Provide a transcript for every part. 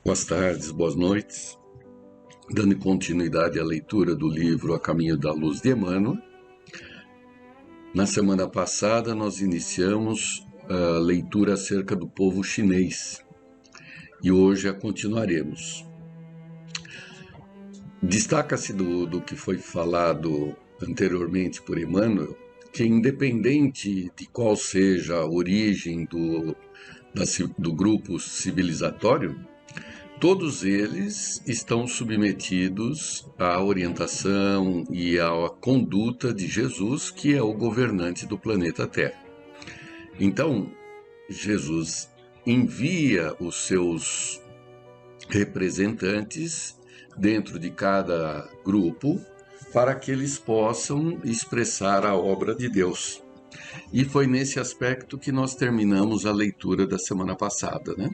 Boas tardes, boas noites. Dando continuidade à leitura do livro A Caminho da Luz de Emmanuel. Na semana passada nós iniciamos a leitura acerca do povo chinês e hoje a continuaremos. Destaca-se do que foi falado anteriormente por Emmanuel que, independente de qual seja a origem do grupo civilizatório, todos eles estão submetidos à orientação e à conduta de Jesus, que é o governante do planeta Terra. Então, Jesus envia os seus representantes dentro de cada grupo para que eles possam expressar a obra de Deus. E foi nesse aspecto que nós terminamos a leitura da semana passada, né?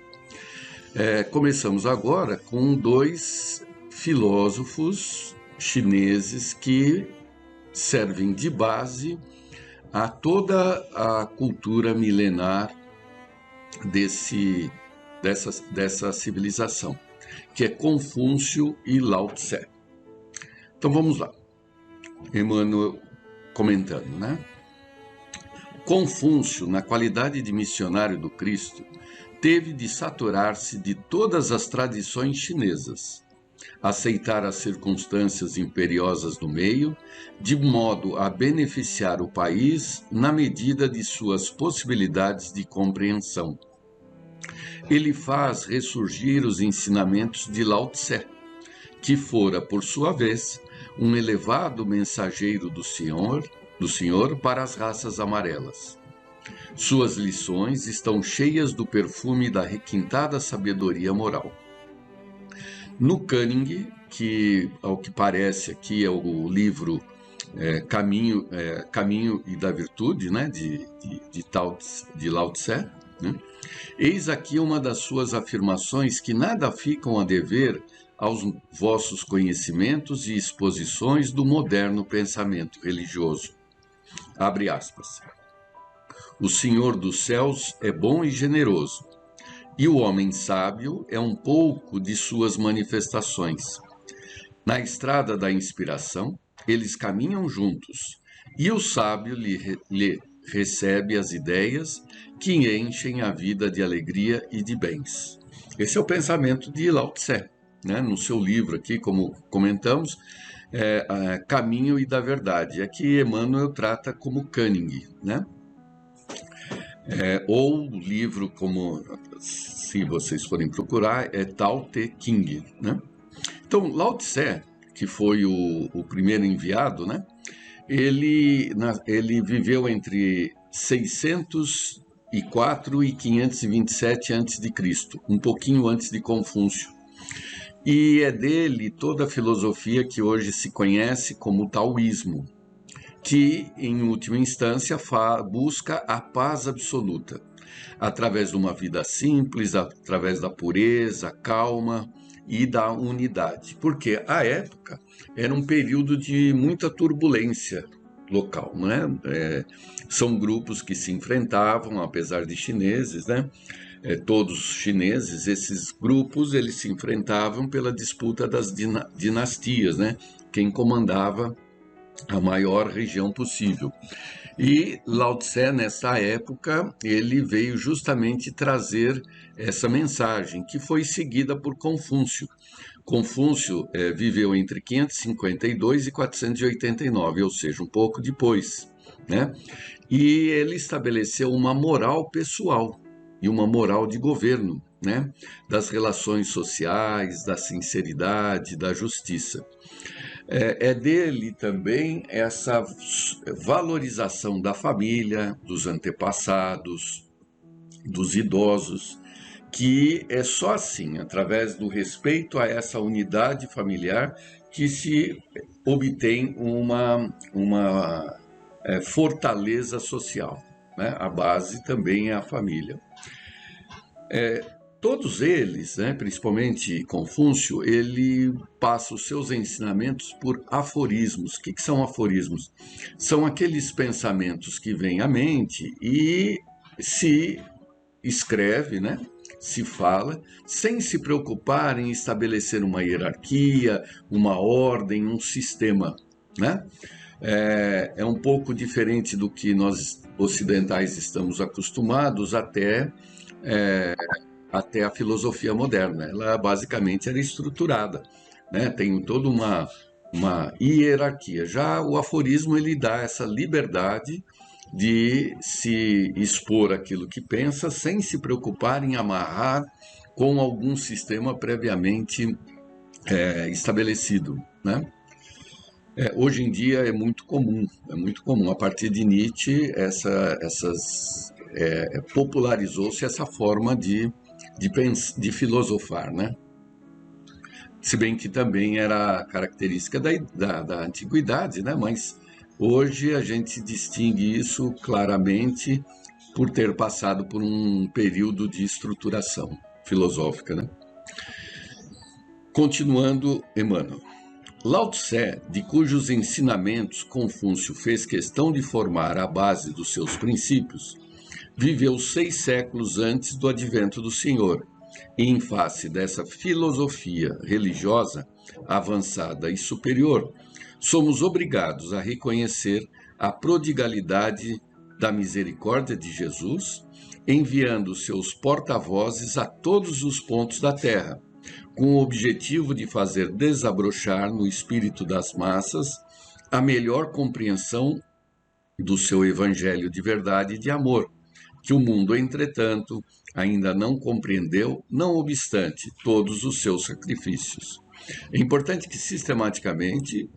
Começamos agora com dois filósofos chineses que servem de base a toda a cultura milenar dessa civilização, que é Confúcio e Lao Tse. Então vamos lá. Emmanuel comentando, né? Confúcio, na qualidade de missionário do Cristo, teve de saturar-se de todas as tradições chinesas, aceitar as circunstâncias imperiosas do meio, de modo a beneficiar o país na medida de suas possibilidades de compreensão. Ele faz ressurgir os ensinamentos de Lao Tse, que fora, por sua vez, um elevado mensageiro do Senhor para as raças amarelas. Suas lições estão cheias do perfume da requintada sabedoria moral. No Canning, que ao que parece aqui é o livro Caminho e da Virtude, né, de Lao Tse, né, eis aqui uma das suas afirmações que nada ficam a dever aos vossos conhecimentos e exposições do moderno pensamento religioso. Abre aspas. O Senhor dos céus é bom e generoso, e o homem sábio é um pouco de suas manifestações. Na estrada da inspiração, eles caminham juntos, e o sábio lhe recebe as ideias que enchem a vida de alegria e de bens. Esse é o pensamento de Lao Tse, né? No seu livro aqui, como comentamos, Caminho e da Verdade. Aqui Emmanuel trata como Canning, né? Ou o livro, como se vocês forem procurar, é Tao Te Ching, né? Então, Lao Tse, que foi o primeiro enviado, né? Ele viveu entre 604 e 527 a.C., um pouquinho antes de Confúcio. E é dele toda a filosofia que hoje se conhece como taoísmo, que, em última instância, busca a paz absoluta, através de uma vida simples, através da pureza, calma e da unidade. Porque a época era um período de muita turbulência local, né? São grupos que se enfrentavam, apesar de chineses, né? Todos chineses, esses grupos eles se enfrentavam pela disputa das dinastias, né? Quem comandava a maior região possível. E Lao Tse, nessa época, ele veio justamente trazer essa mensagem, que foi seguida por Confúcio. Confúcio viveu entre 552 e 489, ou seja, um pouco depois, né? E ele estabeleceu uma moral pessoal e uma moral de governo, né? Das relações sociais, da sinceridade, da justiça. É dele também essa valorização da família, dos antepassados, dos idosos, que é só assim, através do respeito a essa unidade familiar, que se obtém uma fortaleza social, né? A base também é a família. Todos eles, né, principalmente Confúcio, ele passa os seus ensinamentos por aforismos. O que são aforismos? São aqueles pensamentos que vêm à mente e se escreve, né, se fala, sem se preocupar em estabelecer uma hierarquia, uma ordem, um sistema, né? É um pouco diferente do que nós ocidentais estamos acostumados até a filosofia moderna. Ela basicamente era estruturada, né? Tem toda uma hierarquia. Já o aforismo ele dá essa liberdade de se expor aquilo que pensa sem se preocupar em amarrar com algum sistema previamente estabelecido, né? Hoje em dia é muito comum. A partir de Nietzsche, popularizou-se essa forma de filosofar, né? Se bem que também era característica da antiguidade, né? Mas hoje a gente distingue isso claramente por ter passado por um período de estruturação filosófica, né? Continuando, Emmanuel. Lao Tse, de cujos ensinamentos Confúcio fez questão de formar a base dos seus princípios, viveu 6 séculos antes do advento do Senhor, e em face dessa filosofia religiosa avançada e superior, somos obrigados a reconhecer a prodigalidade da misericórdia de Jesus, enviando seus porta-vozes a todos os pontos da terra, com o objetivo de fazer desabrochar no espírito das massas a melhor compreensão do seu evangelho de verdade e de amor, que o mundo, entretanto, ainda não compreendeu, não obstante todos os seus sacrifícios. É importante que, sistematicamente,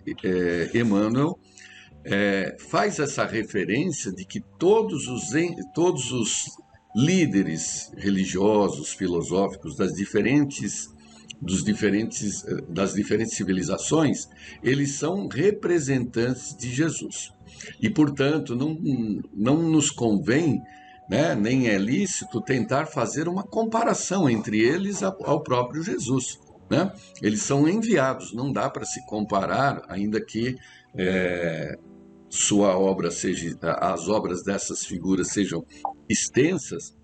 Emmanuel faz essa referência de que todos os líderes religiosos, filosóficos das diferentes civilizações, eles são representantes de Jesus. E, portanto, não nos convém, né, nem é lícito tentar fazer uma comparação entre eles ao próprio Jesus, né? Eles são enviados, não dá para se comparar, ainda que sua obra seja, as obras dessas figuras sejam extensas,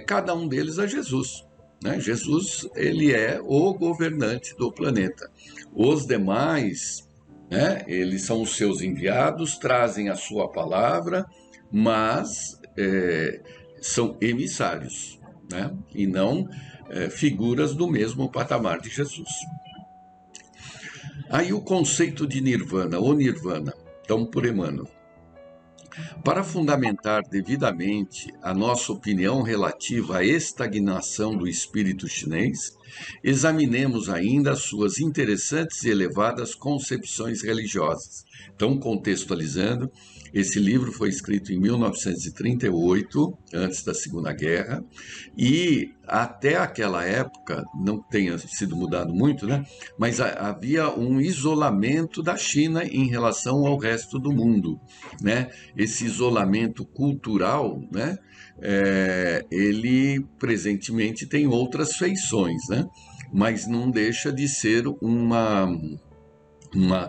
cada um deles é Jesus, né? Jesus, ele é o governante do planeta. Os demais, né, eles são os seus enviados, trazem a sua palavra, mas são emissários, né? E não figuras do mesmo patamar de Jesus. Aí o conceito de nirvana, ou nirvana, então por Emmanuel. Para fundamentar devidamente a nossa opinião relativa à estagnação do espírito chinês, examinemos ainda as suas interessantes e elevadas concepções religiosas. Então, contextualizando, esse livro foi escrito em 1938, antes da Segunda Guerra, e até aquela época, não tenha sido mudado muito, né? Mas havia um isolamento da China em relação ao resto do mundo, né? Esse isolamento cultural, né? Ele presentemente tem outras feições, né? Mas não deixa de ser uma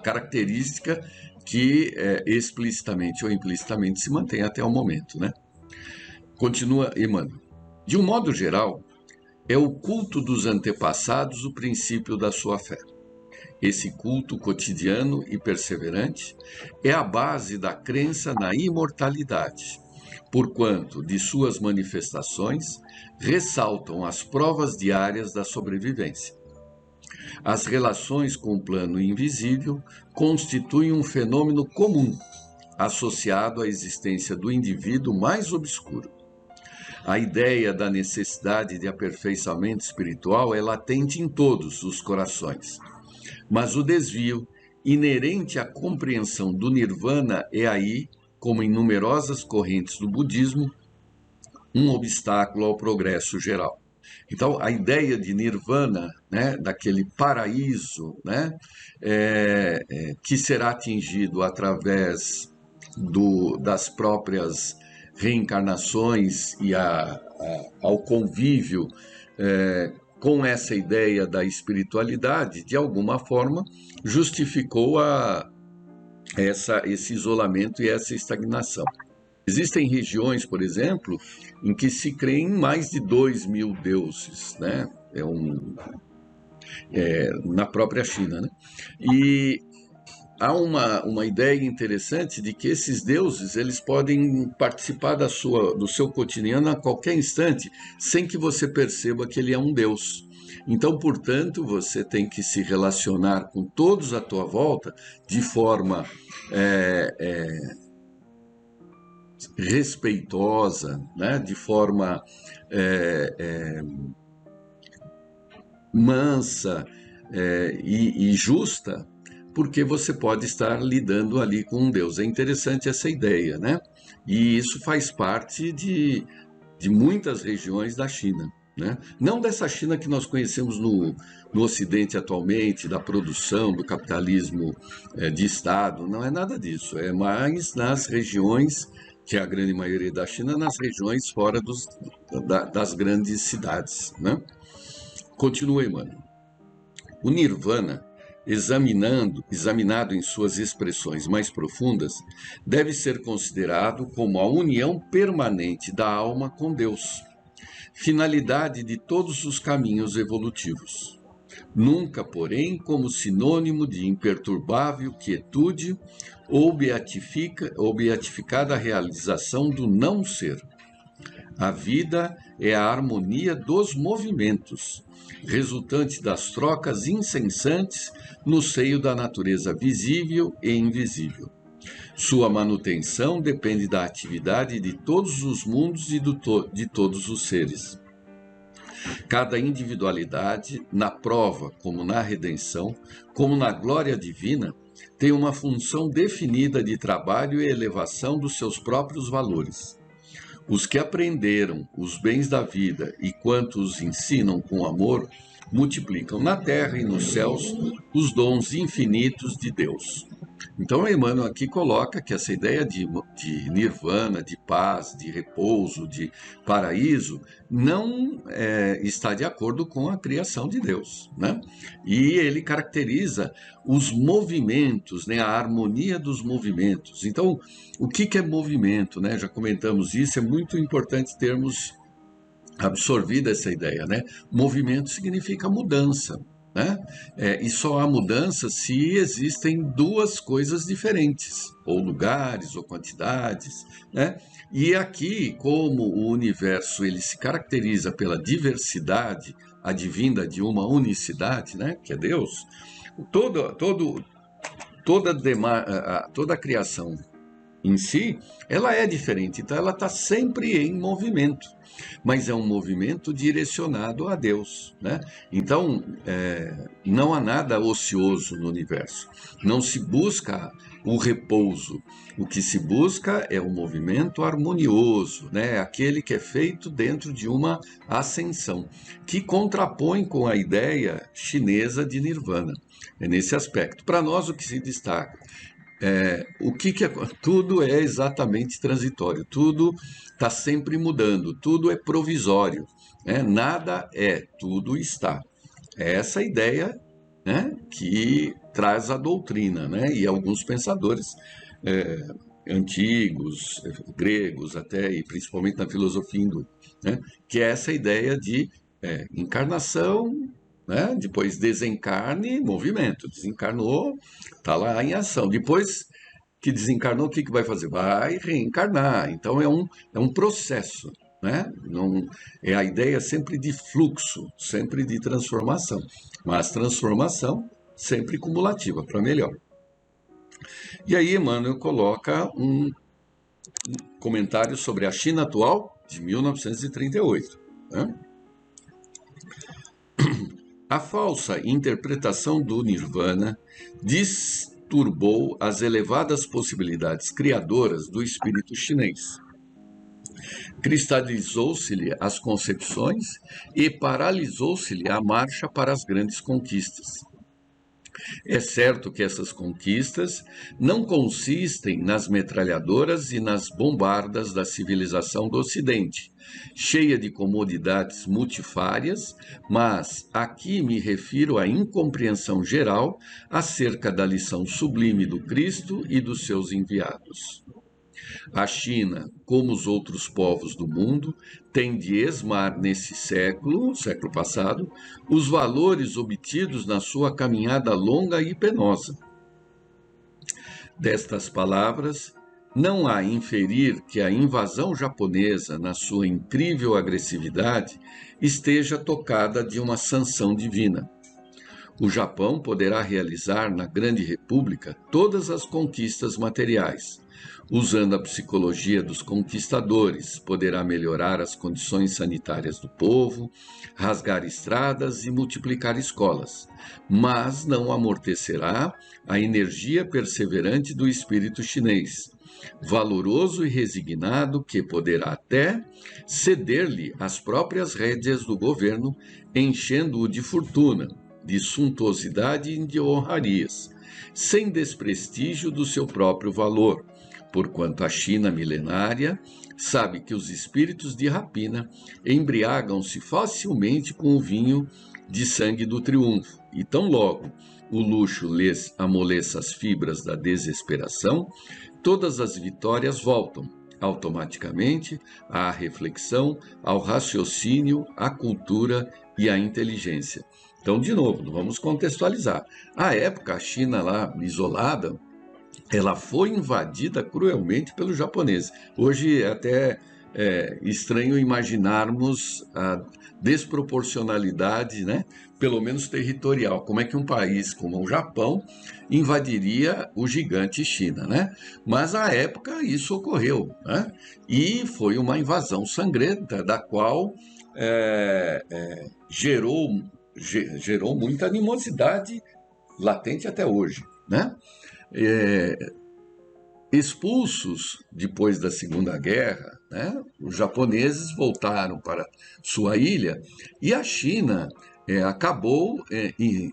característica que explicitamente ou implicitamente se mantém até o momento, né? Continua Emmanuel. De um modo geral, é o culto dos antepassados o princípio da sua fé. Esse culto cotidiano e perseverante é a base da crença na imortalidade, porquanto de suas manifestações ressaltam as provas diárias da sobrevivência. As relações com o plano invisível constituem um fenômeno comum, associado à existência do indivíduo mais obscuro. A ideia da necessidade de aperfeiçoamento espiritual é latente em todos os corações, mas o desvio inerente à compreensão do nirvana é aí, como em numerosas correntes do budismo, um obstáculo ao progresso geral. Então, a ideia de nirvana, né, daquele paraíso, né, que será atingido através das próprias reencarnações e ao convívio com essa ideia da espiritualidade, de alguma forma, justificou esse isolamento e essa estagnação. Existem regiões, por exemplo, em que se crê em mais de 2.000 deuses, né? Na própria China, né? E há uma ideia interessante de que esses deuses eles podem participar do seu cotidiano a qualquer instante, sem que você perceba que ele é um deus. Então, portanto, você tem que se relacionar com todos à tua volta de forma respeitosa, né? De forma mansa e justa, porque você pode estar lidando ali com um Deus. É interessante essa ideia, né? E isso faz parte de muitas regiões da China, né? Não dessa China que nós conhecemos no Ocidente atualmente, da produção, do capitalismo de Estado, não é nada disso. É mais nas regiões, que é a grande maioria da China, nas regiões fora das grandes cidades, né? Continua, Emmanuel. O Nirvana, examinado em suas expressões mais profundas, deve ser considerado como a união permanente da alma com Deus, finalidade de todos os caminhos evolutivos. Nunca, porém, como sinônimo de imperturbável quietude ou beatificada realização do não ser. A vida é a harmonia dos movimentos, resultante das trocas incessantes no seio da natureza visível e invisível. Sua manutenção depende da atividade de todos os mundos e de todos os seres. Cada individualidade, na prova como na redenção, como na glória divina, tem uma função definida de trabalho e elevação dos seus próprios valores. Os que aprenderam os bens da vida e quantos os ensinam com amor, multiplicam na terra e nos céus os dons infinitos de Deus. Então, Emmanuel aqui coloca que essa ideia de nirvana, de paz, de repouso, de paraíso, não está de acordo com a criação de Deus, né? E ele caracteriza os movimentos, né? A harmonia dos movimentos. Então, o que é movimento, né? Já comentamos isso, é muito importante termos absorvido essa ideia, né? Movimento significa mudança, né? E só há mudança se existem duas coisas diferentes, ou lugares, ou quantidades, né? E aqui, como o universo ele se caracteriza pela diversidade, advinda de uma unicidade, né? Que é Deus, toda a criação em si, ela é diferente, então ela está sempre em movimento, mas é um movimento direcionado a Deus, né? Então, não há nada ocioso no universo, não se busca o repouso, o que se busca é o movimento harmonioso, né? Aquele que é feito dentro de uma ascensão, que contrapõe com a ideia chinesa de nirvana. É nesse aspecto. Para nós, o que se destaca tudo é exatamente transitório, tudo está sempre mudando, tudo é provisório, né? Nada tudo está. É essa ideia, né, que traz a doutrina, né? E alguns pensadores antigos, gregos até, e principalmente na filosofia hindu, né? Que é essa ideia de encarnação, né? Depois desencarne, movimento. Desencarnou, está lá em ação. Depois que desencarnou, o que vai fazer? Vai reencarnar. Então é um processo, né? Não, é a ideia sempre de fluxo, sempre de transformação. Mas transformação sempre cumulativa, para melhor. E aí Emmanuel coloca um comentário sobre a China atual de 1938, né? A falsa interpretação do Nirvana disturbou as elevadas possibilidades criadoras do espírito chinês. Cristalizou-se-lhe as concepções e paralisou-se-lhe a marcha para as grandes conquistas. É certo que essas conquistas não consistem nas metralhadoras e nas bombardas da civilização do Ocidente, cheia de comodidades multifárias, mas aqui me refiro à incompreensão geral acerca da lição sublime do Cristo e dos seus enviados. A China, como os outros povos do mundo, tem de esmar nesse século passado, os valores obtidos na sua caminhada longa e penosa. Destas palavras, não há inferir que a invasão japonesa, na sua incrível agressividade, esteja tocada de uma sanção divina. O Japão poderá realizar na Grande República todas as conquistas materiais. Usando a psicologia dos conquistadores, poderá melhorar as condições sanitárias do povo, rasgar estradas e multiplicar escolas, mas não amortecerá a energia perseverante do espírito chinês, valoroso e resignado, que poderá até ceder-lhe as próprias rédeas do governo, enchendo-o de fortuna, de suntuosidade e de honrarias, sem desprestígio do seu próprio valor, porquanto a China milenária sabe que os espíritos de rapina embriagam-se facilmente com o vinho de sangue do triunfo, e tão logo o luxo lhes amoleça as fibras da desesperação, todas as vitórias voltam automaticamente à reflexão, ao raciocínio, à cultura e à inteligência. Então, de novo, vamos contextualizar. À época, a China lá isolada, ela foi invadida cruelmente pelos japoneses. Hoje é até estranho imaginarmos a desproporcionalidade, né, pelo menos territorial. Como é que um país como o Japão invadiria o gigante China, né? Mas à época isso ocorreu, né? E foi uma invasão sangrenta, da qual gerou muita animosidade latente até hoje, né? Expulsos depois da Segunda Guerra, né, os japoneses voltaram para sua ilha e a China acabou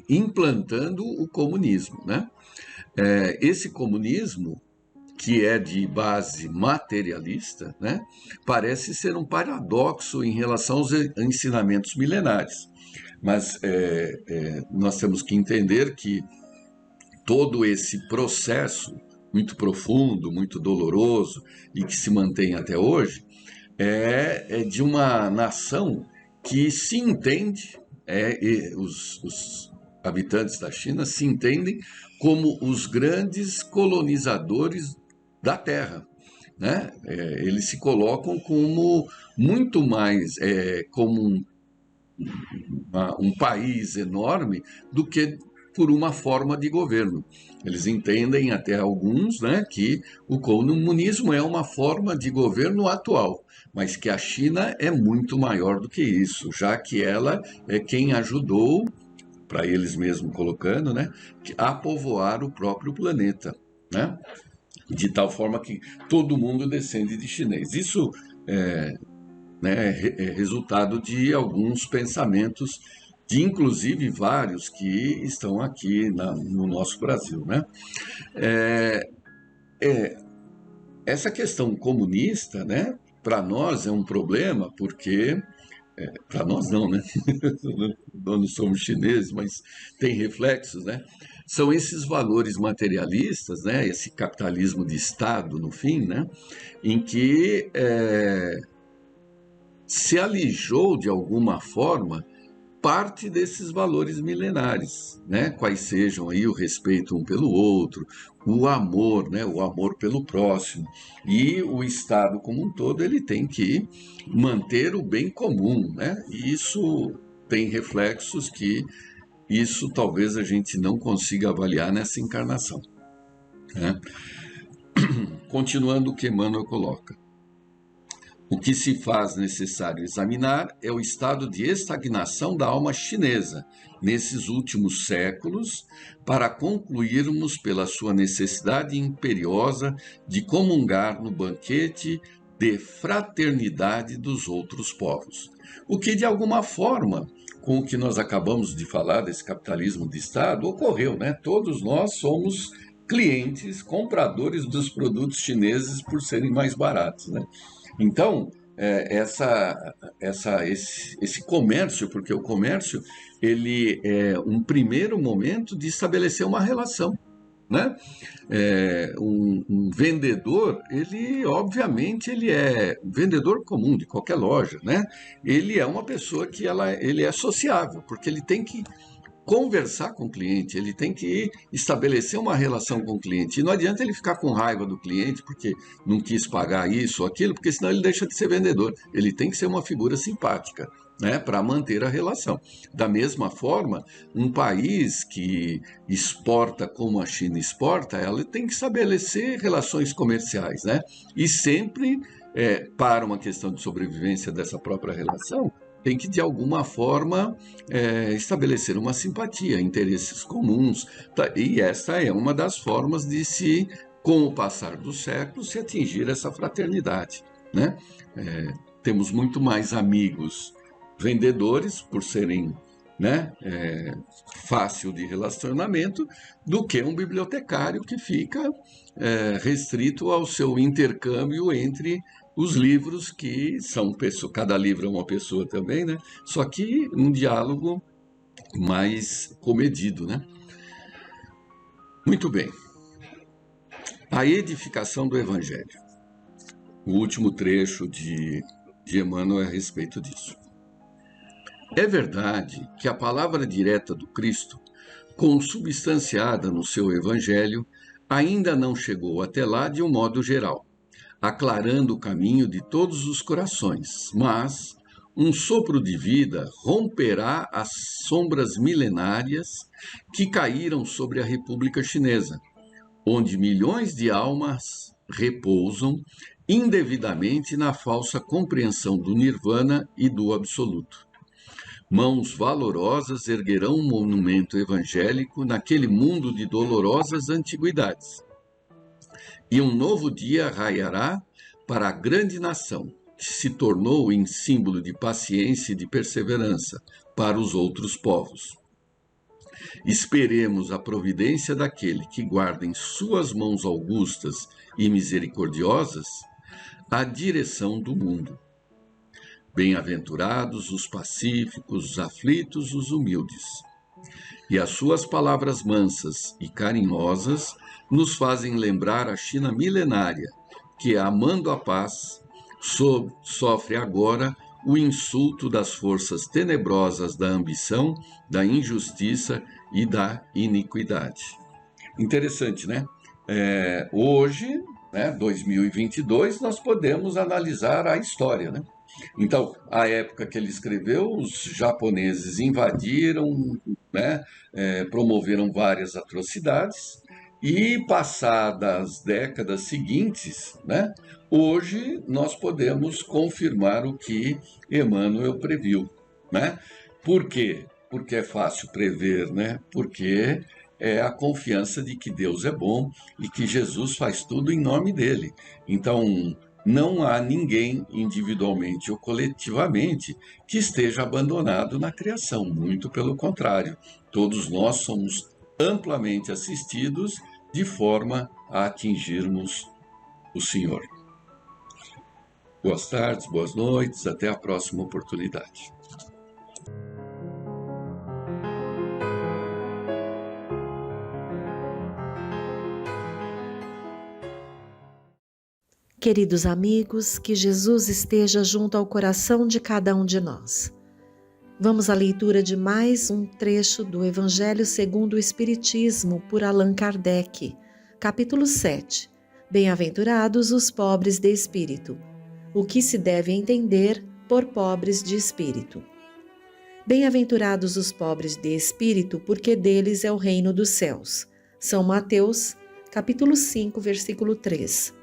implantando o comunismo, né? Esse comunismo, que é de base materialista, né, parece ser um paradoxo em relação aos ensinamentos milenares. Mas nós temos que entender que todo esse processo muito profundo, muito doloroso e que se mantém até hoje, é de uma nação que se entende, os habitantes da China se entendem como os grandes colonizadores da Terra, né? Eles se colocam como muito mais como um país enorme do que por uma forma de governo. Eles entendem, até alguns, né, que o comunismo é uma forma de governo atual, mas que a China é muito maior do que isso, já que ela é quem ajudou, para eles mesmos colocando, né, a povoar o próprio planeta, né, de tal forma que todo mundo descende de chinês. Isso é resultado de alguns pensamentos, de inclusive vários que estão aqui no nosso Brasil, né? Essa questão comunista, né, para nós é um problema, porque para nós não, né? Nós não somos chineses, mas tem reflexos, né? São esses valores materialistas, né? Esse capitalismo de Estado, no fim, né? Em que se alijou de alguma forma parte desses valores milenares, né? Quais sejam aí o respeito um pelo outro, o amor, né? O amor pelo próximo. E o Estado como um todo, ele tem que manter o bem comum, né? E isso tem reflexos que isso talvez a gente não consiga avaliar nessa encarnação, né? Continuando o que Emmanuel coloca. O que se faz necessário examinar é o estado de estagnação da alma chinesa nesses últimos séculos, para concluirmos pela sua necessidade imperiosa de comungar no banquete de fraternidade dos outros povos. O que, de alguma forma, com o que nós acabamos de falar desse capitalismo de Estado, ocorreu, né? Todos nós somos clientes, compradores dos produtos chineses por serem mais baratos, né? Então, esse comércio, porque o comércio ele é um primeiro momento de estabelecer uma relação, né? Um vendedor, obviamente, ele é um vendedor comum de qualquer loja, né? Ele é uma pessoa que ele é sociável, porque ele tem que conversar com o cliente, ele tem que estabelecer uma relação com o cliente. E não adianta ele ficar com raiva do cliente porque não quis pagar isso ou aquilo, porque senão ele deixa de ser vendedor. Ele tem que ser uma figura simpática, né, para manter a relação. Da mesma forma, um país que exporta como a China exporta, ela tem que estabelecer relações comerciais, né? E sempre, para uma questão de sobrevivência dessa própria relação, tem que, de alguma forma, estabelecer uma simpatia, interesses comuns. Tá? E essa é uma das formas de se, com o passar dos séculos, se atingir essa fraternidade, né? Temos muito mais amigos vendedores, por serem, né, fácil de relacionamento, do que um bibliotecário que fica restrito ao seu intercâmbio entre os livros, que são pessoas, cada livro é uma pessoa também, né? Só que um diálogo mais comedido, né? Muito bem. A edificação do Evangelho. O último trecho de Emmanuel é a respeito disso. É verdade que a palavra direta do Cristo, consubstanciada no seu Evangelho, ainda não chegou até lá de um modo geral, aclarando o caminho de todos os corações, mas um sopro de vida romperá as sombras milenárias que caíram sobre a República Chinesa, onde milhões de almas repousam indevidamente na falsa compreensão do Nirvana e do Absoluto. Mãos valorosas erguerão um monumento evangélico naquele mundo de dolorosas antiguidades. E um novo dia raiará para a grande nação, que se tornou em símbolo de paciência e de perseverança para os outros povos. Esperemos a providência daquele que guarda em suas mãos augustas e misericordiosas a direção do mundo. Bem-aventurados os pacíficos, os aflitos, os humildes. E as suas palavras mansas e carinhosas nos fazem lembrar a China milenária, que, amando a paz, sofre agora o insulto das forças tenebrosas da ambição, da injustiça e da iniquidade. Interessante, né? Hoje, né, 2022, nós podemos analisar a história, né? Então, a época que ele escreveu, os japoneses invadiram, né, promoveram várias atrocidades, e passadas décadas seguintes, né, hoje nós podemos confirmar o que Emmanuel previu, né? Por quê? Porque é fácil prever, né? Porque é a confiança de que Deus é bom e que Jesus faz tudo em nome dele. Então, não há ninguém, individualmente ou coletivamente, que esteja abandonado na criação. Muito pelo contrário, todos nós somos amplamente assistidos de forma a atingirmos o Senhor. Boas tardes, boas noites, até a próxima oportunidade. Queridos amigos, que Jesus esteja junto ao coração de cada um de nós. Vamos à leitura de mais um trecho do Evangelho segundo o Espiritismo, por Allan Kardec, capítulo 7. Bem-aventurados os pobres de espírito. O que se deve entender por pobres de espírito. Bem-aventurados os pobres de espírito, porque deles é o reino dos céus. São Mateus, capítulo 5, versículo 3.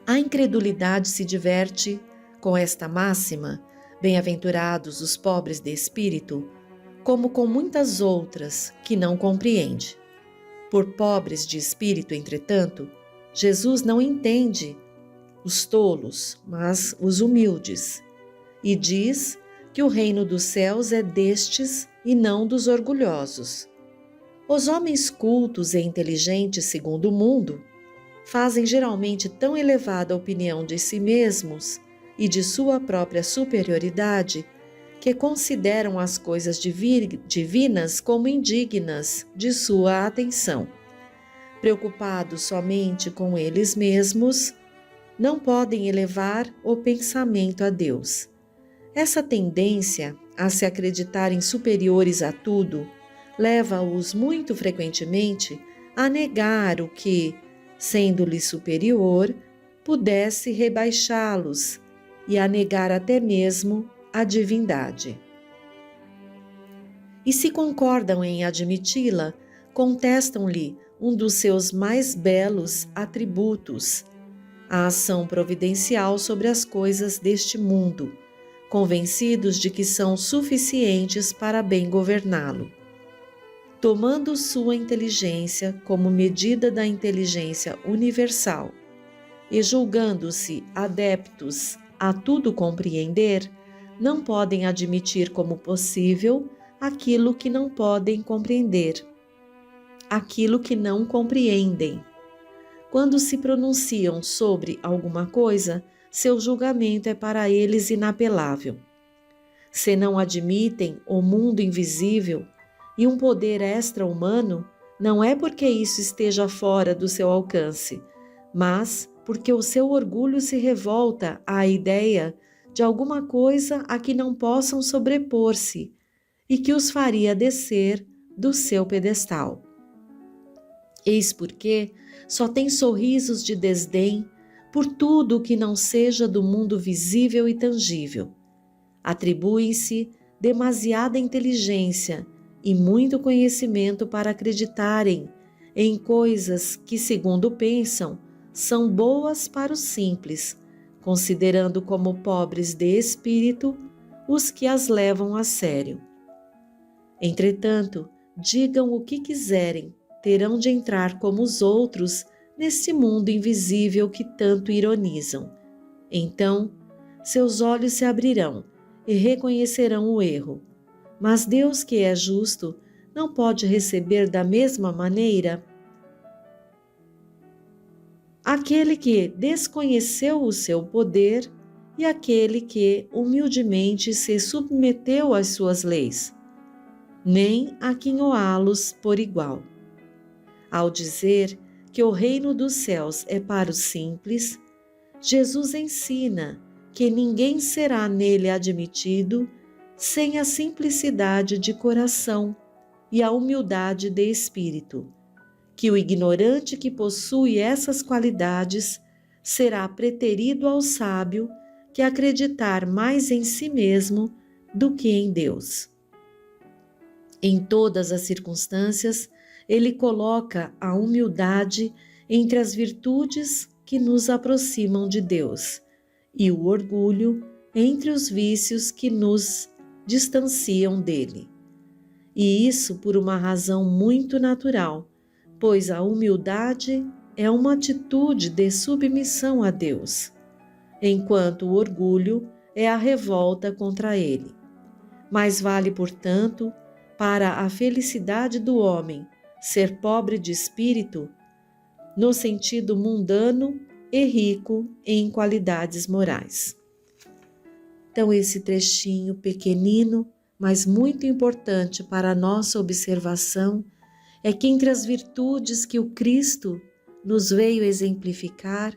A incredulidade se diverte com esta máxima, bem-aventurados os pobres de espírito, como com muitas outras que não compreende. Por pobres de espírito, entretanto, Jesus não entende os tolos, mas os humildes, e diz que o reino dos céus é destes e não dos orgulhosos. Os homens cultos e inteligentes segundo o mundo fazem geralmente tão elevada opinião de si mesmos e de sua própria superioridade que consideram as coisas divinas como indignas de sua atenção, preocupados somente com eles mesmos, não podem elevar o pensamento a Deus. Essa tendência a se acreditarem superiores a tudo leva-os muito frequentemente a negar o que, sendo-lhe superior, pudesse rebaixá-los e a negar até mesmo a divindade. E se concordam em admiti-la, contestam-lhe um dos seus mais belos atributos, a ação providencial sobre as coisas deste mundo, convencidos de que são suficientes para bem governá-lo. Tomando sua inteligência como medida da inteligência universal e julgando-se adeptos a tudo compreender, não podem admitir como possível aquilo que não podem compreender, aquilo que não compreendem. Quando se pronunciam sobre alguma coisa, seu julgamento é para eles inapelável. Se não admitem o mundo invisível e um poder extra-humano, não é porque isso esteja fora do seu alcance, mas porque o seu orgulho se revolta à ideia de alguma coisa a que não possam sobrepor-se e que os faria descer do seu pedestal. Eis porque só tem sorrisos de desdém por tudo o que não seja do mundo visível e tangível. Atribuem-se demasiada inteligência e muito conhecimento para acreditarem em coisas que, segundo pensam, são boas para os simples, considerando como pobres de espírito os que as levam a sério. Entretanto, digam o que quiserem, terão de entrar como os outros nesse mundo invisível que tanto ironizam. Então, seus olhos se abrirão e reconhecerão o erro. Mas Deus, que é justo, não pode receber da mesma maneira aquele que desconheceu o seu poder e aquele que humildemente se submeteu às suas leis, nem aquinhoá-los por igual. Ao dizer que o reino dos céus é para os simples, Jesus ensina que ninguém será nele admitido sem a simplicidade de coração e a humildade de espírito, que o ignorante que possui essas qualidades será preterido ao sábio que acreditar mais em si mesmo do que em Deus. Em todas as circunstâncias, ele coloca a humildade entre as virtudes que nos aproximam de Deus e o orgulho entre os vícios que nos distanciam dele. E isso por uma razão muito natural, pois a humildade é uma atitude de submissão a Deus, enquanto o orgulho é a revolta contra ele. Mais vale, portanto, para a felicidade do homem ser pobre de espírito, no sentido mundano, e rico em qualidades morais. Então, esse trechinho pequenino, mas muito importante para a nossa observação, é que entre as virtudes que o Cristo nos veio exemplificar,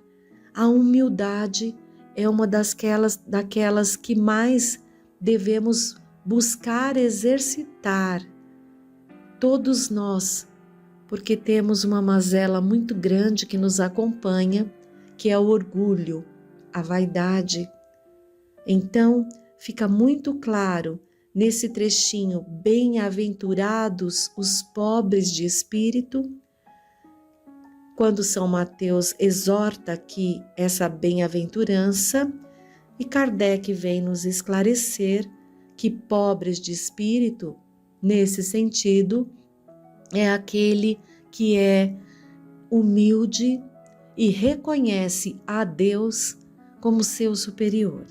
a humildade é uma daquelas que mais devemos buscar exercitar, todos nós, porque temos uma mazela muito grande que nos acompanha, que é o orgulho, a vaidade. Então, fica muito claro nesse trechinho, bem-aventurados os pobres de espírito, quando São Mateus exorta aqui essa bem-aventurança, e Kardec vem nos esclarecer que pobres de espírito, nesse sentido, é aquele que é humilde e reconhece a Deus como seu superior.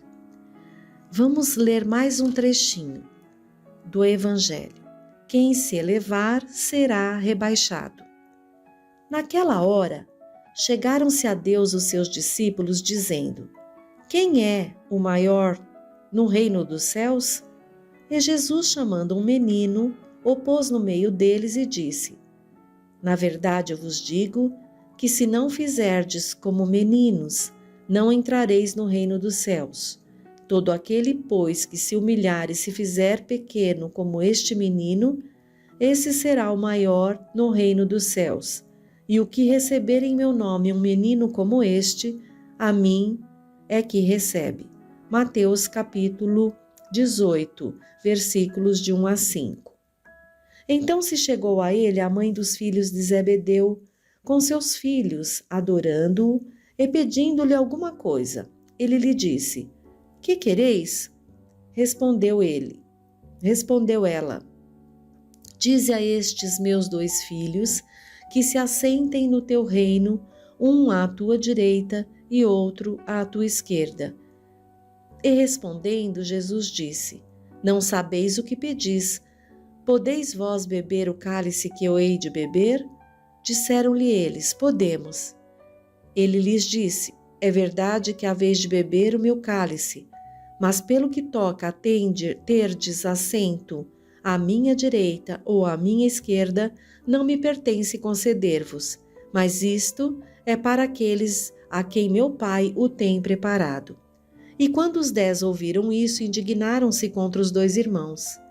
Vamos ler mais um trechinho do Evangelho. Quem se elevar será rebaixado. Naquela hora, chegaram-se a Deus os seus discípulos, dizendo: Quem é o maior no reino dos céus? E Jesus, chamando um menino, o pôs no meio deles e disse: Na verdade, eu vos digo que se não fizerdes como meninos, não entrareis no reino dos céus. Todo aquele, pois, que se humilhar e se fizer pequeno como este menino, esse será o maior no reino dos céus. E o que receber em meu nome um menino como este, a mim é que recebe. Mateus capítulo 18, versículos de 1 a 5. Então se chegou a ele a mãe dos filhos de Zebedeu, com seus filhos, adorando-o e pedindo-lhe alguma coisa. Ele lhe disse: Que quereis? Respondeu ela: Dize a estes meus 2 filhos que se assentem no teu reino, um à tua direita e outro à tua esquerda. E respondendo, Jesus disse: Não sabeis o que pedis. Podeis vós beber o cálice que eu hei de beber? Disseram-lhe eles: Podemos. Ele lhes disse: É verdade que haveis de beber o meu cálice, mas pelo que toca a terdes assento à minha direita ou à minha esquerda, não me pertence conceder-vos, mas isto é para aqueles a quem meu Pai o tem preparado. E quando os 10 ouviram isso, indignaram-se contra os 2 irmãos.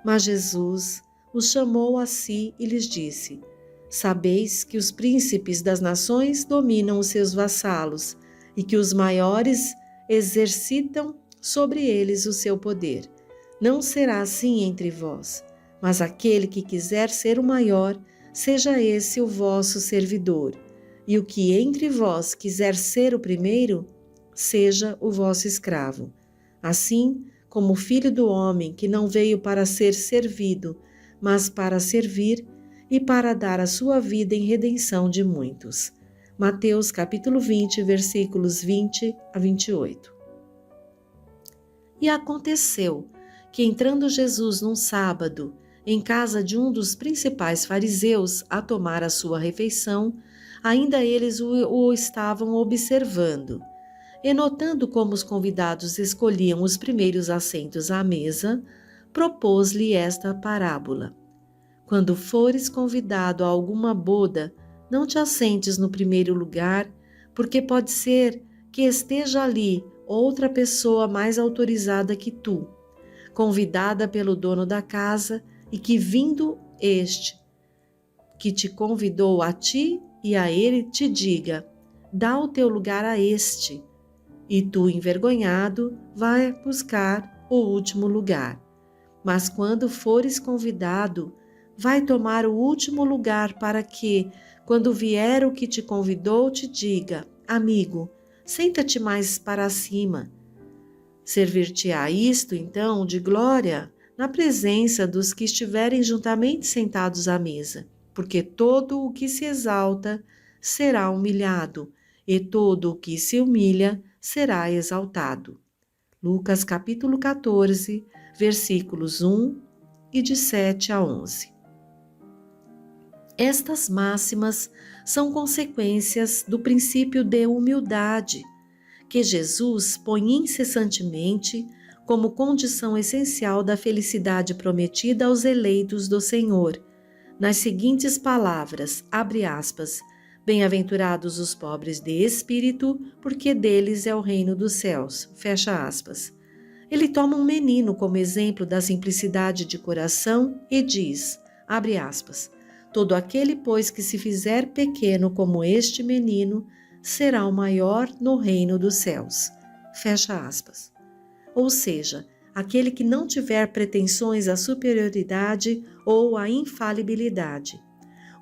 Mas Jesus os chamou a si e lhes disse: Sabeis que os príncipes das nações dominam os seus vassalos e que os maiores exercitam sobre eles o seu poder. Não será assim entre vós, mas aquele que quiser ser o maior, seja esse o vosso servidor. E o que entre vós quiser ser o primeiro, seja o vosso escravo. Assim, como o Filho do Homem, que não veio para ser servido, mas para servir e para dar a sua vida em redenção de muitos. Mateus capítulo 20, versículos 20 a 28. E aconteceu que, entrando Jesus num sábado, em casa de um dos principais fariseus, a tomar a sua refeição, ainda eles o estavam observando. E notando como os convidados escolhiam os primeiros assentos à mesa, propôs-lhe esta parábola: Quando fores convidado a alguma boda, não te assentes no primeiro lugar, porque pode ser que esteja ali outra pessoa mais autorizada que tu, convidada pelo dono da casa, e que vindo este, que te convidou a ti e a ele, te diga: dá o teu lugar a este. E tu, envergonhado, vai buscar o último lugar. Mas quando fores convidado, vai tomar o último lugar para que, quando vier o que te convidou, te diga: amigo, senta-te mais para cima. Servir-te-á isto, então, de glória, na presença dos que estiverem juntamente sentados à mesa, porque todo o que se exalta será humilhado, e todo o que se humilha será exaltado. Lucas capítulo 14, versículos 1 e de 7 a 11. Estas máximas são consequências do princípio de humildade, que Jesus põe incessantemente como condição essencial da felicidade prometida aos eleitos do Senhor, nas seguintes palavras, abre aspas: Bem-aventurados os pobres de espírito, porque deles é o reino dos céus. Fecha aspas. Ele toma um menino como exemplo da simplicidade de coração e diz, abre aspas, todo aquele, pois, que se fizer pequeno como este menino, será o maior no reino dos céus. Fecha aspas. Ou seja, aquele que não tiver pretensões à superioridade ou à infalibilidade.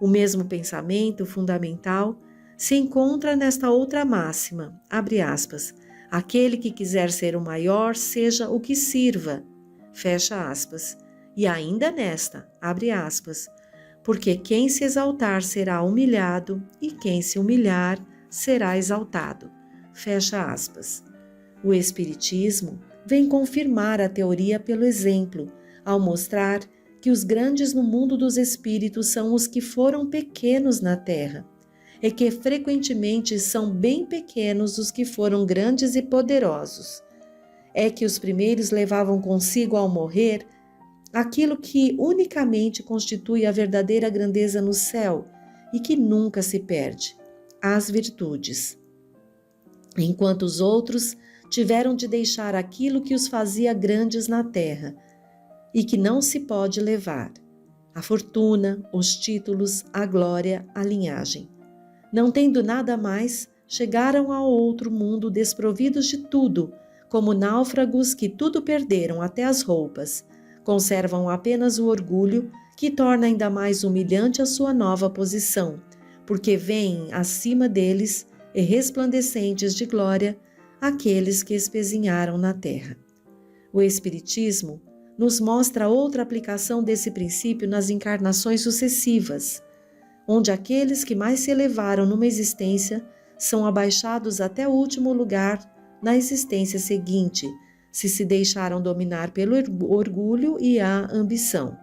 O mesmo pensamento fundamental se encontra nesta outra máxima, abre aspas, aquele que quiser ser o maior, seja o que sirva, fecha aspas, e ainda nesta, abre aspas, porque quem se exaltar será humilhado e quem se humilhar será exaltado, fecha aspas. O Espiritismo vem confirmar a teoria pelo exemplo, ao mostrar que os grandes no mundo dos espíritos são os que foram pequenos na terra, e que frequentemente são bem pequenos os que foram grandes e poderosos. É que os primeiros levavam consigo ao morrer aquilo que unicamente constitui a verdadeira grandeza no céu, e que nunca se perde, as virtudes, enquanto os outros tiveram de deixar aquilo que os fazia grandes na terra e que não se pode levar: a fortuna, os títulos, a glória, a linhagem. Não tendo nada mais, chegaram ao outro mundo desprovidos de tudo, como náufragos que tudo perderam, até as roupas. Conservam apenas o orgulho, que torna ainda mais humilhante a sua nova posição, porque veem acima deles e resplandecentes de glória aqueles que espezinharam na terra. O Espiritismo nos mostra outra aplicação desse princípio nas encarnações sucessivas, onde aqueles que mais se elevaram numa existência são abaixados até o último lugar na existência seguinte, se deixaram dominar pelo orgulho e a ambição.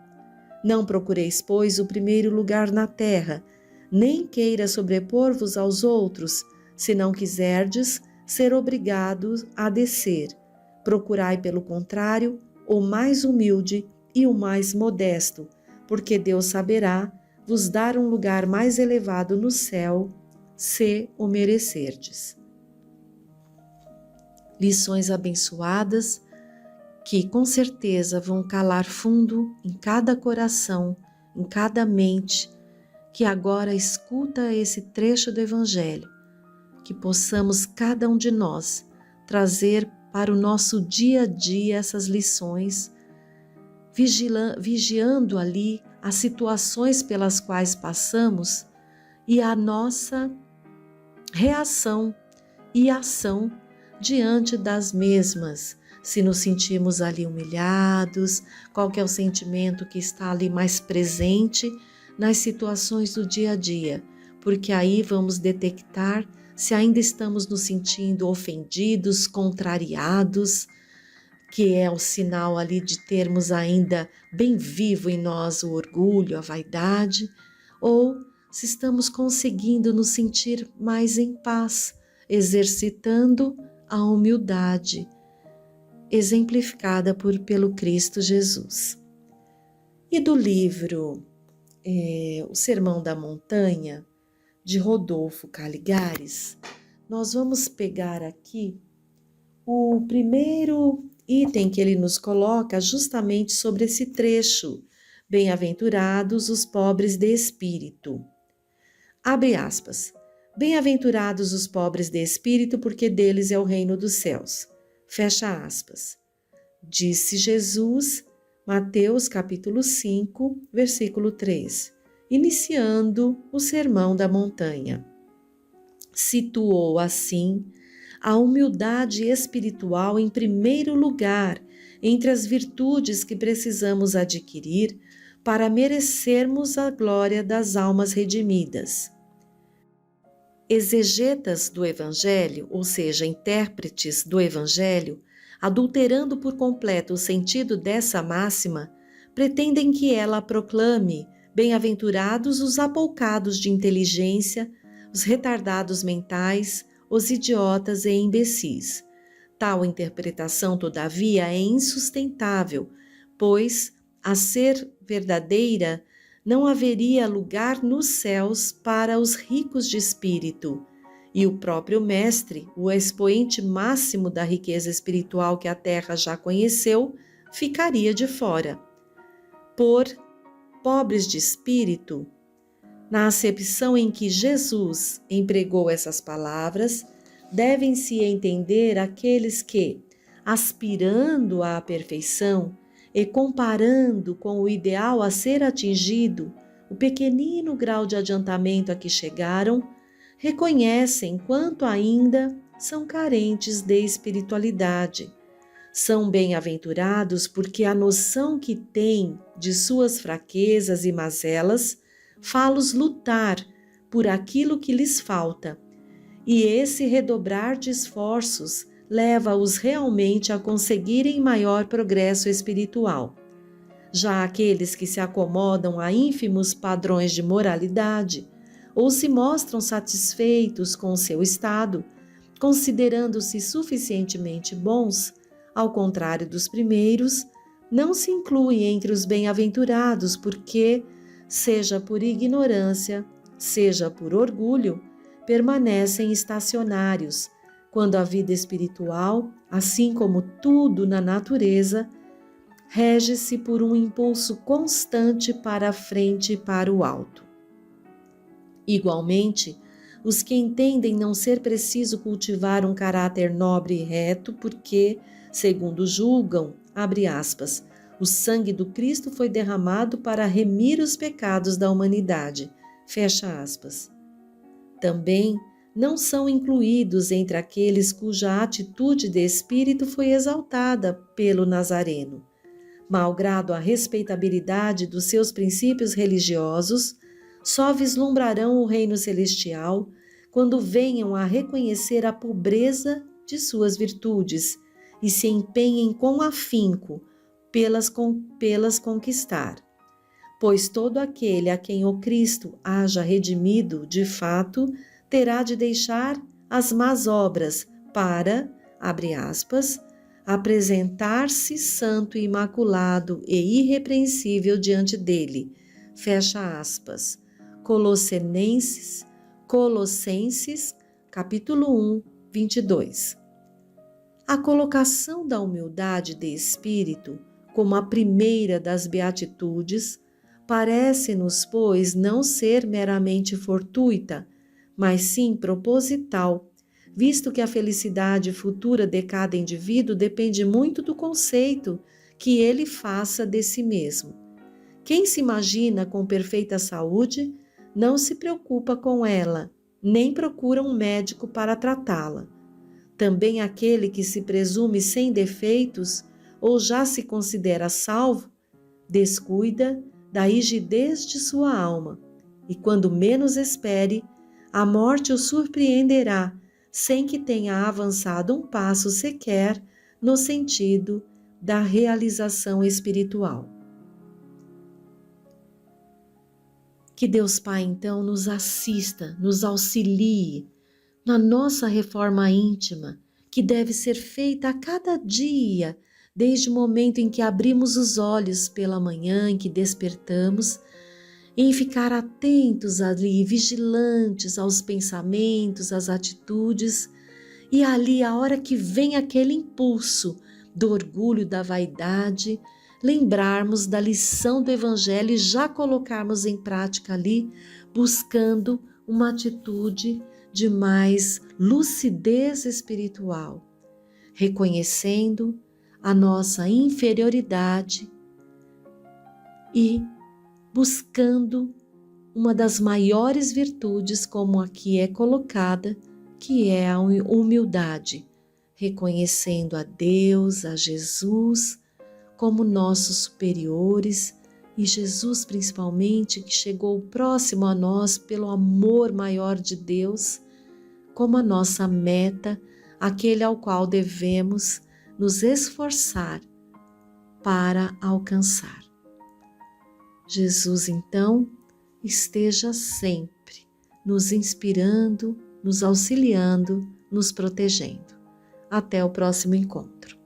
Não procureis, pois, o primeiro lugar na terra, nem queira sobrepor-vos aos outros, se não quiserdes ser obrigados a descer. Procurai, pelo contrário, o mais humilde e o mais modesto, porque Deus saberá vos dar um lugar mais elevado no céu, se o merecerdes. Lições abençoadas que com certeza vão calar fundo em cada coração, em cada mente, que agora escuta esse trecho do Evangelho, que possamos cada um de nós trazer para o nosso dia a dia essas lições, vigiando ali as situações pelas quais passamos e a nossa reação e ação diante das mesmas. Se nos sentimos ali humilhados, qual que é o sentimento que está ali mais presente nas situações do dia a dia, porque aí vamos detectar se ainda estamos nos sentindo ofendidos, contrariados, que é o sinal ali de termos ainda bem vivo em nós o orgulho, a vaidade, ou se estamos conseguindo nos sentir mais em paz, exercitando a humildade, exemplificada pelo Cristo Jesus. E do livro O Sermão da Montanha, de Rodolfo Caligares, nós vamos pegar aqui o primeiro item que ele nos coloca justamente sobre esse trecho: bem-aventurados os pobres de espírito. Abre aspas. Bem-aventurados os pobres de espírito, porque deles é o reino dos céus. Fecha aspas. Disse Jesus, Mateus capítulo 5, versículo 3, iniciando o Sermão da Montanha. Situou assim a humildade espiritual em primeiro lugar entre as virtudes que precisamos adquirir para merecermos a glória das almas redimidas. Exegetas do Evangelho, ou seja, intérpretes do Evangelho, adulterando por completo o sentido dessa máxima, pretendem que ela proclame: bem-aventurados os apoucados de inteligência, os retardados mentais, os idiotas e imbecis. Tal interpretação, todavia, é insustentável, pois, a ser verdadeira, não haveria lugar nos céus para os ricos de espírito, e o próprio Mestre, o expoente máximo da riqueza espiritual que a terra já conheceu, ficaria de fora. Por pobres de espírito, na acepção em que Jesus empregou essas palavras, devem-se entender aqueles que, aspirando à perfeição e comparando com o ideal a ser atingido, o pequenino grau de adiantamento a que chegaram, reconhecem quanto ainda são carentes de espiritualidade. São bem-aventurados porque a noção que têm de suas fraquezas e mazelas fá-los lutar por aquilo que lhes falta, e esse redobrar de esforços leva-os realmente a conseguirem maior progresso espiritual. Já aqueles que se acomodam a ínfimos padrões de moralidade ou se mostram satisfeitos com o seu estado, considerando-se suficientemente bons, ao contrário dos primeiros, não se incluem entre os bem-aventurados porque, seja por ignorância, seja por orgulho, permanecem estacionários, quando a vida espiritual, assim como tudo na natureza, rege-se por um impulso constante para a frente e para o alto. Igualmente, os que entendem não ser preciso cultivar um caráter nobre e reto, porque, segundo julgam, abre aspas, o sangue do Cristo foi derramado para remir os pecados da humanidade, fecha aspas. Também não são incluídos entre aqueles cuja atitude de espírito foi exaltada pelo Nazareno. Malgrado a respeitabilidade dos seus princípios religiosos, só vislumbrarão o reino celestial quando venham a reconhecer a pobreza de suas virtudes e se empenhem com afinco pelas conquistar. Pois todo aquele a quem o Cristo haja redimido, de fato, terá de deixar as más obras para, abre aspas, apresentar-se santo e imaculado e irrepreensível diante dele, fecha aspas. Colossenses, capítulo 1, 22. A colocação da humildade de espírito como a primeira das beatitudes parece-nos, pois, não ser meramente fortuita, mas sim proposital, visto que a felicidade futura de cada indivíduo depende muito do conceito que ele faça de si mesmo. Quem se imagina com perfeita saúde não se preocupa com ela, nem procura um médico para tratá-la. Também aquele que se presume sem defeitos ou já se considera salvo, descuida da rigidez de sua alma, e quando menos espere, a morte o surpreenderá sem que tenha avançado um passo sequer no sentido da realização espiritual. Que Deus Pai, então, nos assista, nos auxilie na nossa reforma íntima, que deve ser feita a cada dia, desde o momento em que abrimos os olhos pela manhã, em que despertamos, em ficar atentos ali, vigilantes aos pensamentos, às atitudes, e ali, a hora que vem aquele impulso do orgulho, da vaidade, lembrarmos da lição do Evangelho e já colocarmos em prática ali, buscando uma atitude de mais lucidez espiritual, reconhecendo a nossa inferioridade e buscando uma das maiores virtudes, como aqui é colocada, que é a humildade, reconhecendo a Deus, a Jesus, como nossos superiores, e Jesus principalmente, que chegou próximo a nós pelo amor maior de Deus, como a nossa meta, aquele ao qual devemos nos esforçar para alcançar. Jesus, então, esteja sempre nos inspirando, nos auxiliando, nos protegendo. Até o próximo encontro.